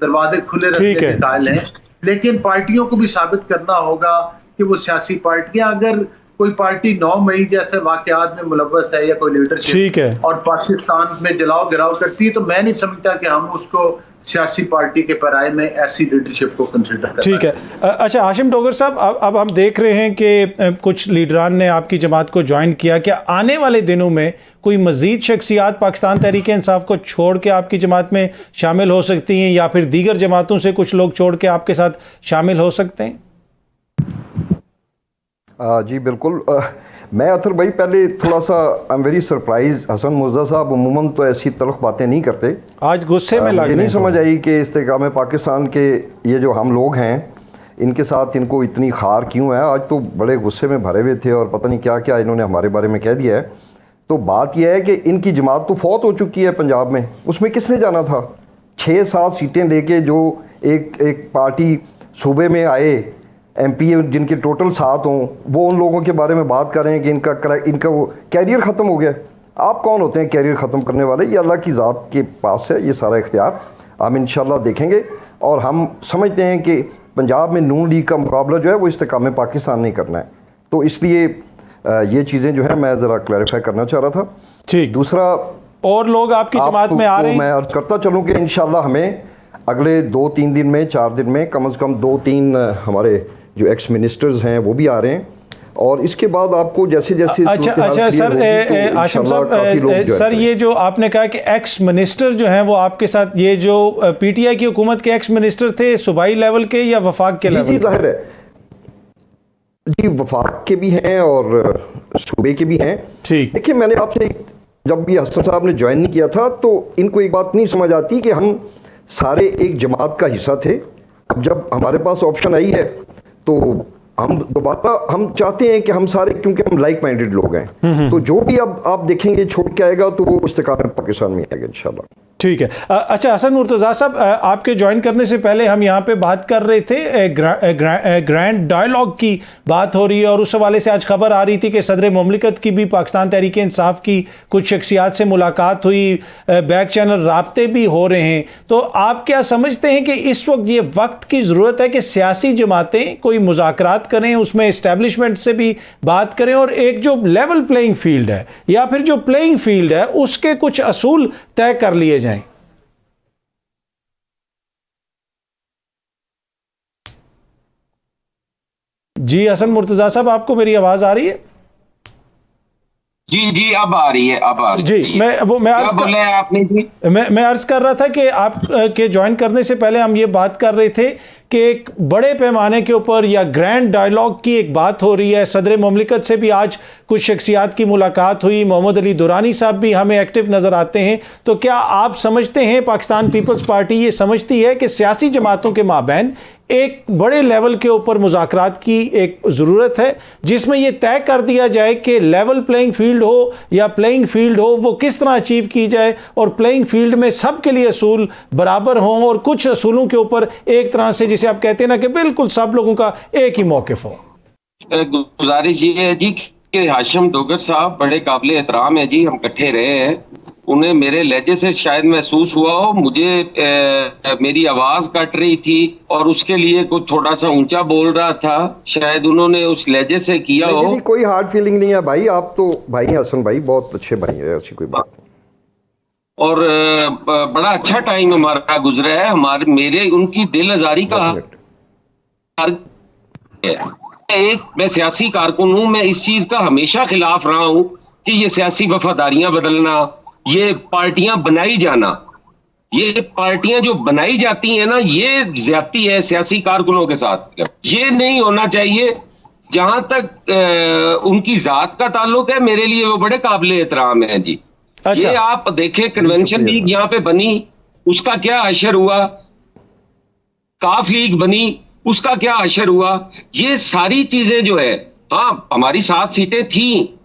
दरवाजे खुले रखने के कायल हैं। लेकिन पार्टियों को भी साबित करना होगा कि वो सियासी पार्टियां, अगर कोई पार्टी 9 मई जैसे वाकयात में मुलव्वस है या कोई ठीक लीडरशिप है। और पाकिस्तान में जलाओ गिराव करती है, तो मैं नहीं समझता कि हम उसको सियासी पार्टी के पराये में ऐसी लीडरशिप को कंसिडर करना ठीक है। अच्छा हाशिम डोगर साहब, अब हम देख रहे हैं कि कुछ लीडरान ने आपकी जमात को ज्वाइन किया। क्या आने वाले दिनों में कोई मजीद शख्सियात पाकिस्तान तहरीक इंसाफ को छोड़ के आपकी जमात में शामिल हो सकती हैं, या फिर दीगर जमातों से कुछ लोग छोड़ के आपके साथ शामिल हो सकते हैं? जी बिल्कुल। मैं अतर भाई पहले थोड़ा सा I am very surprise, Hasan Murtaza साहब अमूमन तो ऐसी तल्ख बातें नहीं करते। आज गुस्से में मुझे नहीं समझ आई कि इस्तेकाम पाकिस्तान के ये जो हम लोग हैं इनके साथ इनको इतनी खार क्यों है। आज तो बड़े गुस्से में भरे हुए थे और पता नहीं क्या क्या इन्होंने हमारे बारे में कह दिया है। तो बात यह है कि इनकी जमात तो फौत हो चुकी है पंजाब में, उसमें किसने जाना था? 6-7 सीटें लेके जो एक पार्टी सूबे में आए, MP जिनके टोटल 7 हों, वो उन लोगों के बारे में बात कर रहे हैं कि इनका वो कैरियर ख़त्म हो गया। आप कौन होते हैं कैरियर ख़त्म करने वाले? ये अल्लाह की ज़ात के पास है ये सारा इख्तियार। हम इंशाल्लाह देखेंगे और हम समझते हैं कि पंजाब में नून लीग का मुकाबला जो है वो इस्तेकाम पाकिस्तान नहीं करना है। तो इसलिए ये चीज़ें जो है मैं ज़रा क्लैरिफाई करना चाह रहा था। ठीक। दूसरा, और लोग आपकी जमात में आ रहे हैं? मैं अर्ज करता चलूँ कि इंशाल्लाह हमें अगले 2-3 दिन में, 4 दिन में कम से कम 2-3 हमारे जो एक्स मिनिस्टर्स हैं वो भी आ रहे हैं। और इसके बाद आपको जैसे जैसे अच्छा सर, हाशिम साहब सर, ये जो आपने कहा कि एक्स मिनिस्टर जो हैं वो आपके साथ, ये जो PTI की हुकूमत के एक्स मिनिस्टर थे, सूबाई लेवल के या वफाक के लेवल? जी जाहिर है जी, वफाक के भी हैं और सूबे के भी हैं। ठीक। देखिए मैंने आपसे जब भी हसन साहब ने ज्वाइन नहीं किया था तो इनको एक बात नहीं समझ आती कि हम सारे एक जमात का हिस्सा थे। अब जब हमारे पास ऑप्शन आई है तो हम दोबारा हम चाहते हैं कि हम सारे, क्योंकि हम लाइक माइंडेड लोग हैं, तो जो भी अब आप देखेंगे छोड़ के आएगा तो वो इस्तेकाम पाकिस्तान में आएगा इंशाल्लाह। ठीक है। अच्छा हसन मुर्तज़ा साहब, आपके ज्वाइन करने से पहले हम यहाँ पे बात कर रहे थे, ग्रैंड डायलॉग की बात हो रही है और उस हवाले से आज खबर आ रही थी कि सदर मुमलिकत की भी पाकिस्तान तहरीक इंसाफ की कुछ शख्सियात से मुलाकात हुई, बैक चैनल राब्ते भी हो रहे हैं। तो आप क्या समझते हैं कि इस वक्त ये वक्त की ज़रूरत है कि सियासी जमातें कोई मुज़ाकरात करें, उसमें इस्टेब्लिशमेंट से भी बात करें और एक जो लेवल प्लेइंग फील्ड है या फिर जो प्लेइंग फील्ड है उसके कुछ असूल तय कर लिए जाएं? जी हसन मुर्तज़ा साहब, आपको मेरी आवाज आ रही है? जी जी, अब आ रही है, अब आ रही जी। है। मैं अर्ज कर रहा था कि आप के ज्वाइन करने से पहले हम ये बात कर रहे थे कि एक बड़े पैमाने के ऊपर या ग्रैंड डायलॉग की एक बात हो रही है। सदर मुमलिकत से भी आज कुछ शख्सियात की मुलाकात हुई, मोहम्मद अली दुरानी साहब भी हमें एक्टिव नज़र आते हैं। तो क्या आप समझते हैं, पाकिस्तान पीपल्स पार्टी ये समझती है कि सियासी जमातों के माबैन एक बड़े लेवल के ऊपर मुज़ाकरात की एक ज़रूरत है, जिसमें यह तय कर दिया जाए कि लेवल प्लेइंग फील्ड हो या प्लेइंग फील्ड हो वो किस तरह अचीव की जाए, और प्लेइंग फील्ड में सब के लिए असूल बराबर हों और कुछ असूलों के ऊपर एक तरह से, जिसे आप कहते हैं ना, कि बिल्कुल सब लोगों का एक ही मौक़िफ़ हो? गुजारिश ये है जी कि हाशिम डोगर साहब बड़े काबिल एहतराम है जी, हम इकट्ठे रहे हैं। उन्हें मेरे लहजे से शायद महसूस हुआ हो, मुझे मेरी आवाज कट रही थी और उसके लिए कुछ थोड़ा सा ऊंचा बोल रहा था, शायद उन्होंने उस लहजे से किया हो। नहीं, कोई हार्ड फीलिंग नहीं है भाई, आप तो भाई हसन भाई बहुत अच्छे भाई है, ऐसी कोई बात नहीं। और बड़ा अच्छा टाइम हमारा गुजरा है, मेरे उनकी दिल आजारी का एक, मैं सियासी कारकुन हूं, मैं इस चीज का हमेशा खिलाफ रहा हूं कि ये सियासी वफादारियां बदलना, ये पार्टियां बनाई जाना, ये पार्टियां जो बनाई जाती हैं ना, ये ज्यादती है सियासी कारकुनों के साथ। ये नहीं होना चाहिए। जहां तक उनकी जात का ताल्लुक है, मेरे लिए वो बड़े काबिल एहतराम है जी। अच्छा। ये आप देखें, कन्वेंशन लीग यहाँ पे बनी, उसका क्या असर हुआ, काफ लीग बनी, उसका क्या असर हुआ, ये सारी चीजें जो है, हाँ हमारी 7 सीटें थी,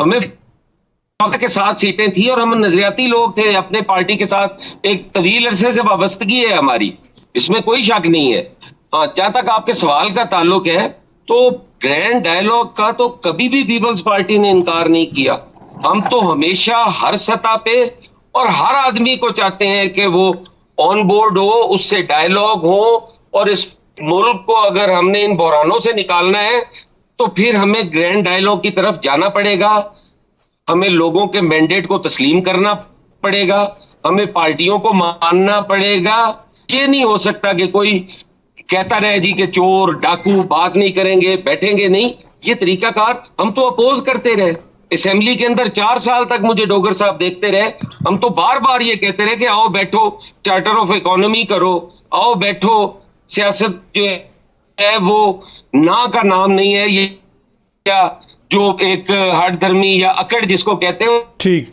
हमें के 7 सीटें थी और हम नजरियाती लोग थे, अपने पार्टी के साथ एक तवील अरसे से वाबस्तगी है हमारी, इसमें कोई शक नहीं है। हाँ, जहां तक आपके सवाल का ताल्लुक है, तो ग्रैंड डायलॉग का तो कभी भी पीपल्स पार्टी ने इनकार नहीं किया। हम तो हमेशा हर सतह पे और हर आदमी को चाहते हैं कि वो ऑन बोर्ड हो, उससे डायलॉग हो और इस मुल्क को अगर हमने इन बहरानों से निकालना है तो फिर हमें ग्रैंड डायलॉग की तरफ जाना पड़ेगा, हमें लोगों के मैंडेट को तस्लीम करना पड़ेगा, हमें पार्टियों को मानना पड़ेगा। ये नहीं हो सकता कि कोई कहता रहे जी कि चोर डाकू बात नहीं करेंगे, बैठेंगे नहीं। ये तरीकाकार हम तो अपोज करते रहे, असेंबली के अंदर 4 साल तक मुझे डोगर साहब देखते रहे। हम तो बार बार ये कहते रहे कि आओ बैठो, चार्टर ऑफ इकोनॉमी करो, आओ बैठो। सियासत जो है वो ना का नाम नहीं है, ये क्या जो एक हठ धर्मी या अकड़ जिसको कहते हैं ठीक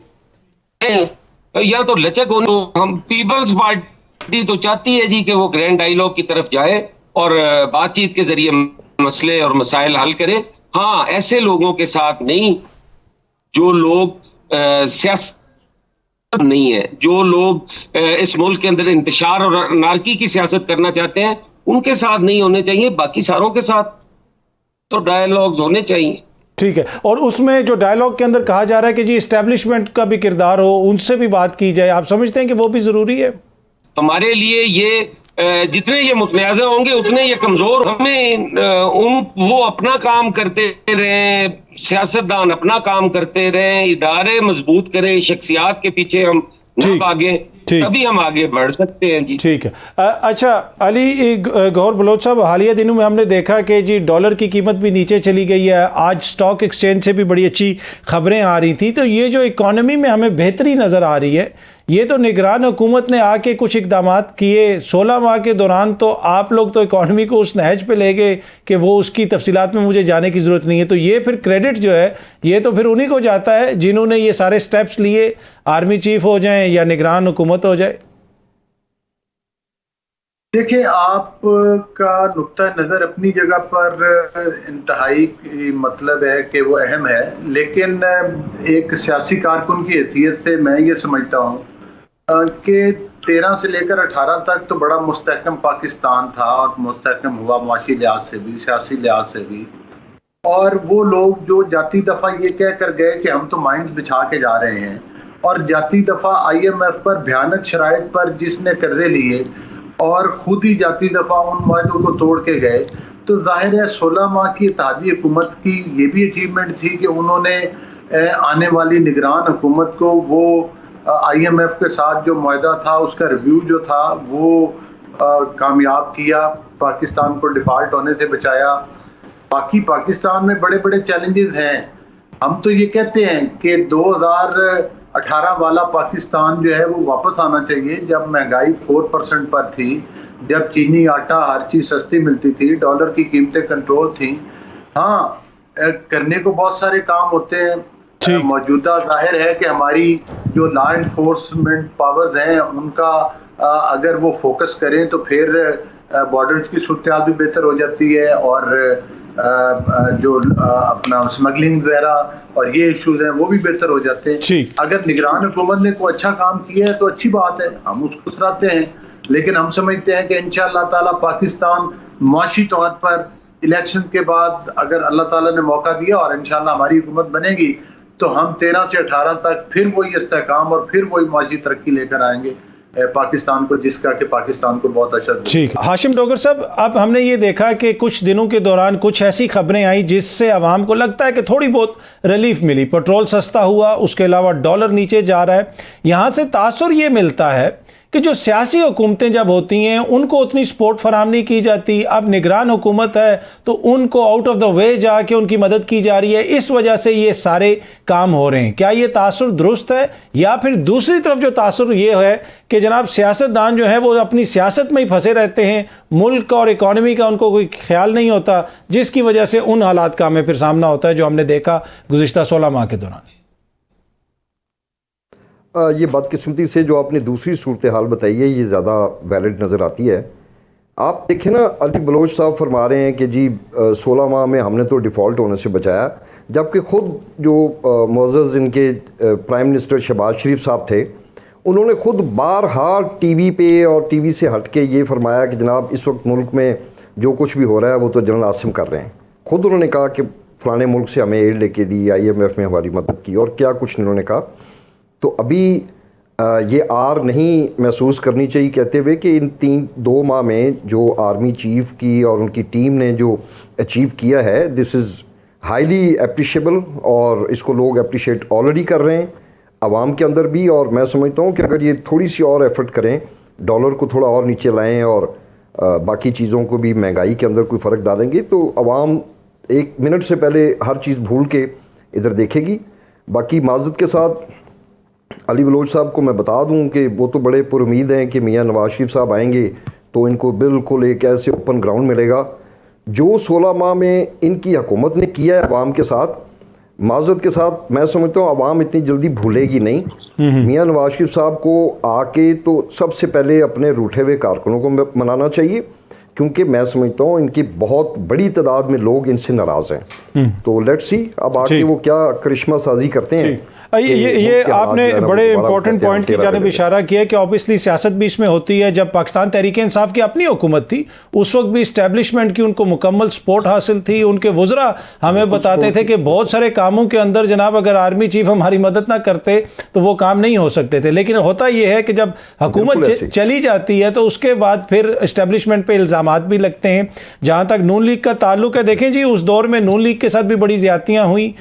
या तो लचक हो। हम पीपल्स पार्टी तो चाहती है जी कि वो ग्रैंड डायलॉग की तरफ जाए और बातचीत के जरिए मसले और मसाइल हल करे। हाँ, ऐसे लोगों के साथ नहीं जो लोग सियासत नहीं है, जो लोग इस मुल्क के अंदर इंतशार और अनारकी की सियासत करना चाहते हैं, उनके साथ नहीं होने चाहिए। बाकी सारों के साथ तो डायलॉग्स होने चाहिए। ठीक है। और उसमें जो डायलॉग के अंदर कहा जा रहा है कि जी एस्टेब्लिशमेंट का भी किरदार हो, उनसे भी बात की जाए, आप समझते हैं कि वो भी जरूरी है? हमारे लिए ये जितने ये मुतनाज़ा होंगे उतने ये कमजोर। हमें वो अपना काम करते रहे, सियासतदान अपना काम करते रहे, इदारे मजबूत करें, शख्सियात के पीछे हम न भागे, तभी हम आगे बढ़ सकते हैं जी। ठीक है। अच्छा अली गौहर बलोच साहब, हालिया दिनों में हमने देखा कि जी डॉलर की कीमत भी नीचे चली गई है। आज स्टॉक एक्सचेंज से भी बड़ी अच्छी खबरें आ रही थी। तो ये जो इकॉनमी में हमें बेहतरी नज़र आ रही है, ये तो निगरान हुकूमत ने आके कुछ इकदाम किए 16 माह के दौरान। तो आप लोग तो इकॉनमी को उस नहज पे ले गए कि वो उसकी तफसीलात में मुझे जाने की ज़रूरत नहीं है। तो ये फिर क्रेडिट जो है ये तो फिर उन्हीं को जाता है जिन्होंने ये सारे स्टेप्स लिए, आर्मी चीफ हो जाएं या निगरान हुकूमत हो जाए। देखिए, आपका नुक्ता नज़र अपनी जगह पर इंतहाई मतलब है कि वो अहम है, लेकिन एक सियासी कारकुन की हैसियत से मैं ये समझता हूँ कि 13 से लेकर 18 तक तो बड़ा मुस्तहकम पाकिस्तान था और मुस्तहकम हुआ माशी लिहाज से भी, सियासी लिहाज से भी। और वो लोग जो जाती दफ़ा ये कह कर गए कि हम तो माइंस बिछा के जा रहे हैं, और जाती दफ़ा IMF पर भयानक शराइत पर जिसने कर्जे लिए और खुद ही जाती दफ़ा उन वायदों को तोड़ के गए, तो जाहिर है 16 माह की इत्तेहादी हुकूमत की ये भी अचीवमेंट थी कि उन्होंने आने वाली निगरान हुकूमत को वो IMF के साथ जो मुआहदा था उसका रिव्यू जो था वो कामयाब किया, पाकिस्तान को डिफ़ॉल्ट होने से बचाया। बाकी पाकिस्तान में बड़े बड़े चैलेंजेस हैं। हम तो ये कहते हैं कि 2018 वाला पाकिस्तान जो है वो वापस आना चाहिए, जब महंगाई 4% पर थी, जब चीनी आटा हर चीज़ सस्ती मिलती थी, डॉलर की कीमतें कंट्रोल थी। हाँ, करने को बहुत सारे काम होते हैं। मौजूदा जाहिर है कि हमारी जो लॉ इन्फोर्समेंट पावर्स हैं उनका अगर वो फोकस करें तो फिर बॉर्डर्स की सूरत भी बेहतर हो जाती है, और जो अपना स्मगलिंग वगैरह और ये इश्यूज हैं वो भी बेहतर हो जाते हैं। अगर निगरान हुकूमत ने कोई अच्छा काम किया है तो अच्छी बात है, हम उसको सराहते हैं। लेकिन हम समझते हैं कि इंशाअल्लाह ताला पाकिस्तान मुआशी तौर पर इलेक्शन के बाद अगर अल्लाह ताला ने मौका दिया और इंशाअल्लाह हमारी हुकूमत बनेगी तो हम 13 से 18 तक फिर वही इस्तेहकाम और फिर वही मुआशी तरक्की लेकर आएंगे पाकिस्तान को, जिसका कि पाकिस्तान को बहुत अच्छा। ठीक। हाशिम डोगर साहब, अब हमने ये देखा कि कुछ दिनों के दौरान कुछ ऐसी खबरें आई जिससे आवाम को लगता है कि थोड़ी बहुत रिलीफ मिली। पेट्रोल सस्ता हुआ, उसके अलावा डॉलर नीचे जा रहा है। यहाँ से तासुर ये मिलता है कि जो सियासी हुकूमतें जब होती हैं उनको उतनी सपोर्ट फराम नहीं की जाती। अब निगरान हुकूमत है तो उनको आउट ऑफ द वे जाके उनकी मदद की जा रही है, इस वजह से ये सारे काम हो रहे हैं। क्या ये तासुर दुरुस्त है, या फिर दूसरी तरफ जो तासुर ये है कि जनाब सियासतदान जो है वो अपनी सियासत में ही फंसे रहते हैं, मुल्क और इकॉनमी का उनको कोई ख्याल नहीं होता, जिसकी वजह से उन हालात का हमें फिर सामना होता है जो हमने देखा गुज़िश्ता 16 माह के दौरान? ये बदकिस्मती से जो आपने दूसरी सूरत हाल बताई है ये ज़्यादा वैलिड नज़र आती है। आप देखें ना, अली बलोच साहब फरमा रहे हैं कि जी 16 माह में हमने तो डिफ़ॉल्ट होने से बचाया, जबकि ख़ुद जो मुअज़्ज़ज़ इनके प्राइम मिनिस्टर शहबाज शरीफ साहब थे, उन्होंने ख़ुद बारहा TV पे और TV से हट के ये फरमाया कि जनाब इस वक्त मुल्क में जो कुछ भी हो रहा है वो तो जनरल आसिम कर रहे हैं। ख़ुद उन्होंने कहा कि फ़लाने मुल्क से हमें एड लेके दी, IMF में हमारी मदद की, और क्या कुछ उन्होंने कहा। तो अभी ये आर नहीं महसूस करनी चाहिए कहते हुए कि इन 2 माह में जो आर्मी चीफ की और उनकी टीम ने जो अचीव किया है, दिस इज़ हाईली अप्रिशिएबल और इसको लोग अप्रिशिएट ऑलरेडी कर रहे हैं आवाम के अंदर भी। और मैं समझता हूँ कि अगर ये थोड़ी सी और एफर्ट करें, डॉलर को थोड़ा और नीचे लाएं और बाकी चीज़ों को भी महंगाई के अंदर कोई फ़र्क डालेंगे, तो आवाम 1 मिनट से पहले हर चीज़ भूल के इधर देखेगी। बाकी माज़रत के साथ अली बलोच साहब को मैं बता दूं कि वो तो बड़े पुरुमीद हैं कि मियां नवाज शरीफ साहब आएंगे तो इनको बिल्कुल एक ऐसे ओपन ग्राउंड मिलेगा। जो 16 माह में इनकी हुकूमत ने किया है अवाम के साथ, माज़रत के साथ मैं समझता हूँ अवाम इतनी जल्दी भूलेगी नहीं। मियां नवाज शरीफ साहब को आके तो सबसे पहले अपने रूठे हुए कारकुनों को मनाना चाहिए, क्योंकि मैं समझता हूँ इनकी बहुत बड़ी तादाद में लोग इनसे नाराज़ हैं। तो लेट्स सी अब आके वो क्या करिश्मा साजी करते हैं। ये आपने बड़े इंपॉर्टेंट पॉइंट की जानिब इशारा किया कि ऑब्वियसली सियासत भी इसमें होती है। जब पाकिस्तान तहरीक इंसाफ की अपनी हुकूमत थी उस वक्त भी इस्टेब्लिशमेंट की उनको मुकम्मल सपोर्ट हासिल थी। उनके वुज़रा हमें बताते थे कि बहुत सारे कामों के अंदर जनाब अगर आर्मी चीफ हमारी मदद ना करते तो वो काम नहीं हो सकते थे। लेकिन होता यह है कि जब हुकूमत चली जाती है तो उसके बाद फिर इस्टेब्लिशमेंट पर इल्ज़ामात भी लगते हैं। जहाँ तक नून लीग का ताल्लुक है, देखें जी उस दौर में नून लीग के साथ भी बड़ी ज़्यादतियाँ हुई।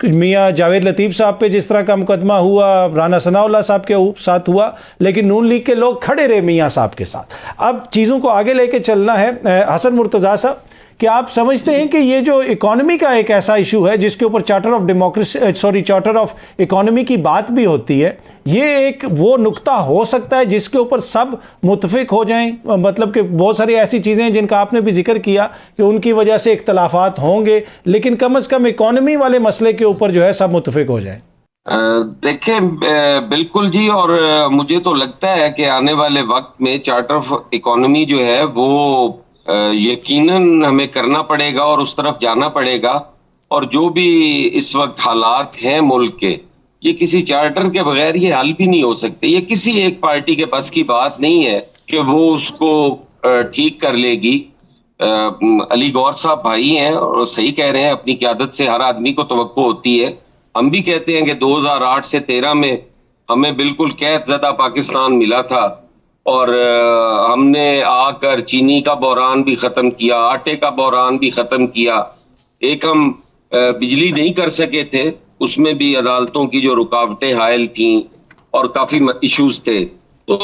मियाँ जावेद लतीफ़ साहब पे जिस तरह का मुकदमा हुआ, राना सनाउल्लाह साहब के साथ हुआ, लेकिन नून लीग के लोग खड़े रहे मियाँ साहब के साथ। अब चीज़ों को आगे लेके चलना है। हसन मुर्तज़ा साहब, क्या आप समझते हैं कि ये जो इकोनॉमी का एक ऐसा इशू है जिसके ऊपर चार्टर ऑफ इकोनॉमी की बात भी होती है, ये एक वो नुक्ता हो सकता है जिसके ऊपर सब मुत्फिक हो जाएं? मतलब कि बहुत सारी ऐसी चीज़ें हैं जिनका आपने भी जिक्र किया कि उनकी वजह से इख्तलाफात होंगे, लेकिन कम अज़ कम इकोनॉमी वाले मसले के ऊपर जो है सब मुत्फिक हो जाएं। देखिए बिल्कुल जी, और मुझे तो लगता है कि आने वाले वक्त में चार्टर ऑफ इकोनॉमी जो है वो यकीनन हमें करना पड़ेगा और उस तरफ जाना पड़ेगा। और जो भी इस वक्त हालात हैं मुल्क के, ये किसी चार्टर के बगैर ये हल भी नहीं हो सकते। ये किसी एक पार्टी के बस की बात नहीं है कि वो उसको ठीक कर लेगी। अली गौर साहब भाई हैं और सही कह रहे हैं, अपनी क़यादत से हर आदमी को तवक्को होती है। हम भी कहते हैं कि 2008 से 13 में हमें बिल्कुल कैद ज़दा पाकिस्तान मिला था और हमने आकर चीनी का बहरान भी ख़त्म किया, आटे का बहरान भी ख़त्म किया। एक हम बिजली नहीं कर सके थे, उसमें भी अदालतों की जो रुकावटें हायल थीं और काफ़ी इश्यूज थे। तो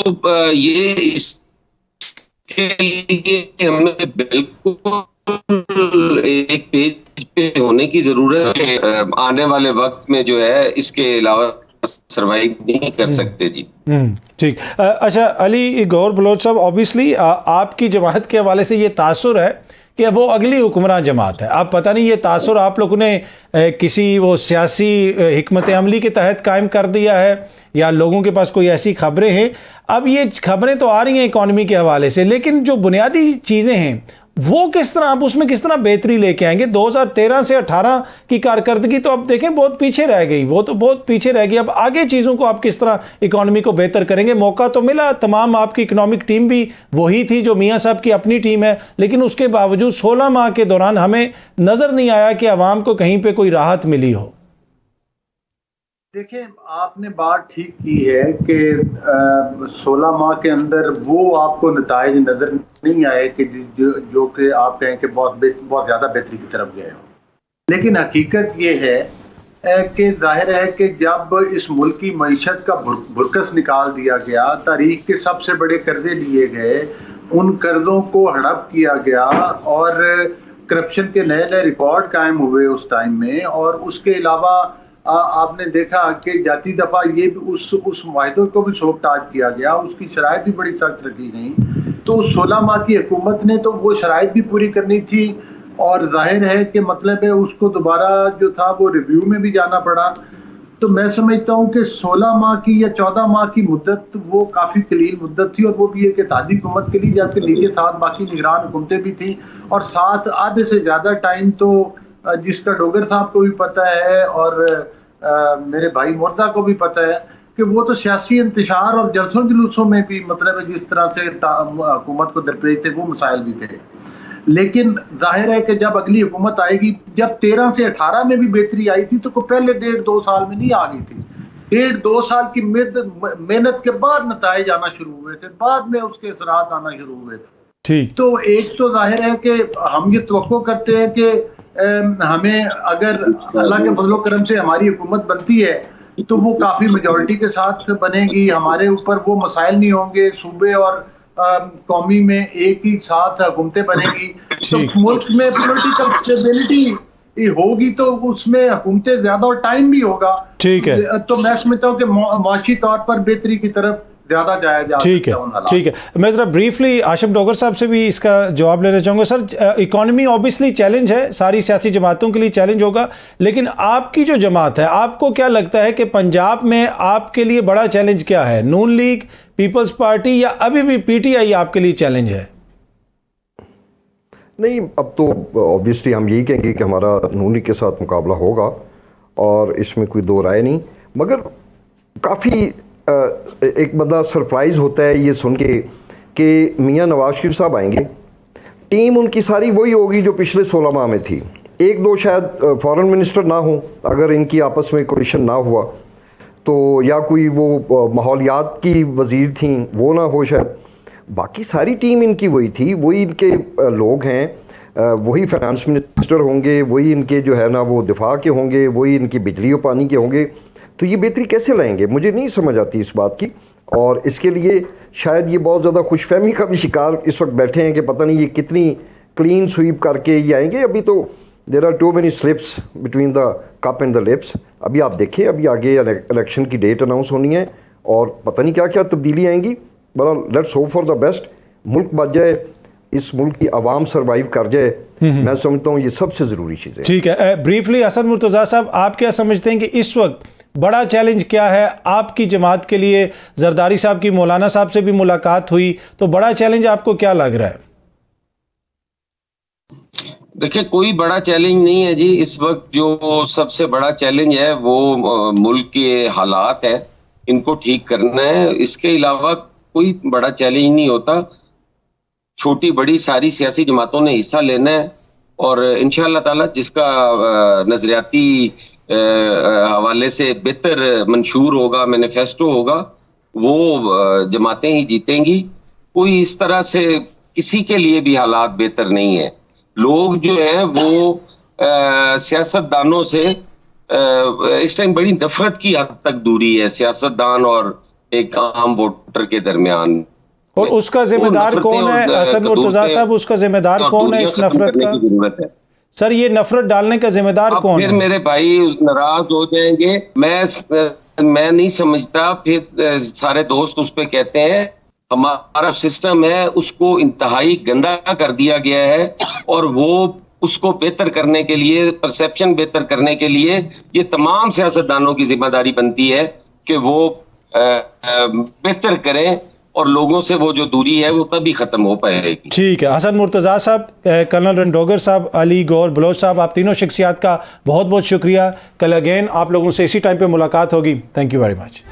ये इसके लिए हमें बिल्कुल एक पेज पे होने की ज़रूरत है। आने वाले वक्त में जो है इसके अलावा सर्वाइव नहीं कर सकते जी। ठीक। अच्छा अली गौर बलोच साहब, ऑब्वियसली आपकी जमात के हवाले से ये तासुर है कि वो अगली हुक्मरान जमात है। आप पता नहीं ये तासुर आप लोगों ने किसी वो सियासी हिकमत अमली के तहत कायम कर दिया है या लोगों के पास कोई ऐसी खबरें हैं। अब ये खबरें तो आ रही हैं इकॉनमी के हवाले से, लेकिन जो बुनियादी चीज़ें हैं वो किस तरह आप उसमें किस तरह बेहतरी लेके आएंगे? 2013 से 18 की कारकर्दगी तो अब देखें बहुत पीछे रह गई, वो तो बहुत पीछे रह गई। अब आगे चीज़ों को आप किस तरह इकॉनमी को बेहतर करेंगे? मौका तो मिला, तमाम आपकी इकनॉमिक टीम भी वही थी जो मियाँ साहब की अपनी टीम है, लेकिन उसके बावजूद 16 माह के दौरान हमें नज़र नहीं आया कि आवाम को कहीं पर कोई राहत मिली हो। देखिए, आपने बात ठीक की है कि 16 माह के अंदर वो आपको नताइज नज़र नहीं आए कि जो कि आप कहें कि बहुत ज़्यादा बेहतरी की तरफ गए हो। लेकिन हकीकत ये है कि जाहिर है कि जब इस मुल्क की मईशत का बुरकस निकाल दिया गया, तारीख के सबसे बड़े कर्जे लिए गए, उन कर्ज़ों को हड़प किया गया और करप्शन के नए नए रिकॉर्ड कायम हुए उस टाइम में। और उसके अलावा आपने देखा कि जाती दफ़ा ये भी उस माहिदे को भी सोबताज किया गया, उसकी शराइत भी बड़ी सख्त रखी गई। तो 16 माह की हुकूमत ने तो वो शराइत भी पूरी करनी थी और जाहिर है कि मतलब है उसको दोबारा जो था वो रिव्यू में भी जाना पड़ा। तो मैं समझता हूँ कि 16 माह की या 14 माह की मुद्दत वो काफ़ी कलील मुद्दत थी, और वो भी एक इत्तेहादी हुकूमत के लिए, जबकि नीचे साथ बाकी निगरान हुकूमतें भी थी और साथ आधे से ज़्यादा टाइम तो जिसका डोगर साहब को भी पता है और मेरे भाई मुर्दा को भी पता है कि वो तो सियासी इंतशार और जलसों जुलूसों में भी मतलब जिस तरह से हुकूमत को दरपेश थे वो मसाइल भी थे। लेकिन जाहिर है कि जब अगली हुकूमत आएगी, जब 13 से 18 में भी बेहतरी आई थी तो पहले 1.5-2 साल में नहीं आ गई थी। 1.5-2 साल की मेहनत के बाद नताइज आना शुरू हुए थे, बाद में उसके असरात आना शुरू हुए थे। ठीक। तो एक तो जाहिर है कि हम ये तवक्को करते हैं कि हमें अगर अल्लाह के फजलो करम से हमारी हुकूमत बनती है तो वो काफ़ी मेजॉरिटी के साथ बनेगी, हमारे ऊपर वो मसाइल नहीं होंगे, सूबे और कौमी में एक ही साथ हुकूमतें बनेगी, तो मुल्क में पॉलिटिकल स्टेबिलिटी होगी, तो उसमें हुकूमतें ज़्यादा और टाइम भी होगा। ठीक है, तो मैं समझता हूँ कि माशी तौर पर बेहतरी की तरफ ज़्यादा जाया जा ठीक है, ठीक है। मैं ज़रा ब्रीफली आशिफ डोगर साहब से भी इसका जवाब लेना चाहूँगा। सर, इकॉनमी ऑब्वियसली चैलेंज है, सारी सियासी जमातों के लिए चैलेंज होगा, लेकिन आपकी जो जमात है, आपको क्या लगता है कि पंजाब में आपके लिए बड़ा चैलेंज क्या है? नून लीग, पीपल्स पार्टी या अभी भी पीटीआई आपके लिए चैलेंज है? नहीं, अब तो ऑब्वियसली हम यही कहेंगे कि हमारा नून लीग के साथ मुकाबला होगा और इसमें कोई दो राय नहीं, मगर काफ़ी एक बंदा सरप्राइज़ होता है ये सुन के कि मियाँ नवाज शरीफ साहब आएंगे, टीम उनकी सारी वही होगी जो पिछले 16 माह में थी। एक दो शायद फॉरेन मिनिस्टर ना हो, अगर इनकी आपस में कोलिशन ना हुआ तो, या कोई वो माहौलियात की वज़ीर थी वो ना हो शायद, बाकी सारी टीम इनकी वही थी, वही इनके लोग हैं, वही फाइनेंस मिनिस्टर होंगे, वही इनके जो है ना वो दिफा के होंगे, वही इनकी बिजली और पानी के होंगे। तो ये बेहतरी कैसे लाएंगे, मुझे नहीं समझ आती इस बात की। और इसके लिए शायद ये बहुत ज़्यादा खुशफहमी का भी शिकार इस वक्त बैठे हैं कि पता नहीं ये कितनी क्लीन स्वीप करके ये आएंगे। अभी तो there are too many slips between the cup and the lips. अभी आप देखें, अभी आगे इलेक्शन की डेट अनाउंस होनी है और पता नहीं क्या क्या तब्दीली आएंगी। बड़ा let's hope for the best, मुल्क बच जाए, इस मुल्क की आवाम सर्वाइव कर जाए, मैं समझता हूँ ये सबसे ज़रूरी चीज़ है। ठीक है, ब्रीफली हसन मुर्तज़ा साहब, आप क्या समझते हैं कि इस वक्त बड़ा चैलेंज क्या है आपकी जमात के लिए? जरदारी साहब की मौलाना साहब से भी मुलाकात हुई, तो बड़ा चैलेंज आपको क्या लग रहा है? देखिए, कोई बड़ा चैलेंज नहीं है जी। इस वक्त जो सबसे बड़ा चैलेंज है वो मुल्क के हालात है, इनको ठीक करना है। इसके अलावा कोई बड़ा चैलेंज नहीं होता। छोटी बड़ी सारी सियासी जमातों ने हिस्सा लेना है और इंशाअल्लाह ताला जिसका नजरियाती हवाले से बेहतर मंशूर होगा, मैनिफेस्टो होगा, वो जमातें ही जीतेंगी। कोई इस तरह से किसी के लिए भी हालात बेहतर नहीं है। लोग जो हैं वो सियासतदानों से इस टाइम बड़ी नफरत की हद तक दूरी है, सियासतदान और एक आम वोटर के दरमियान। और उसका जिम्मेदार कौन है हसन मुर्तज़ा साहब? उसका जिम्मेदार कौन है इस नफरत का? जरूरत है। सर, ये नफरत डालने का जिम्मेदार कौन है? फिर मेरे भाई नाराज हो जाएंगे, मैं नहीं समझता। फिर सारे दोस्त उस पे कहते हैं हमारा सिस्टम है उसको इंतहाई गंदा कर दिया गया है और वो उसको बेहतर करने के लिए, परसेप्शन बेहतर करने के लिए ये तमाम सियासतदानों की जिम्मेदारी बनती है कि वो बेहतर करें और लोगों से वो जो दूरी है वो तभी खत्म हो पाएगी। ठीक है, हसन मुर्तज़ा साहब, कर्नल रंडोगर साहब, अली गौर बलोच साहब, आप तीनों शख्सियात का बहुत बहुत शुक्रिया। कल अगेन आप लोगों से इसी टाइम पे मुलाकात होगी। Thank you very much.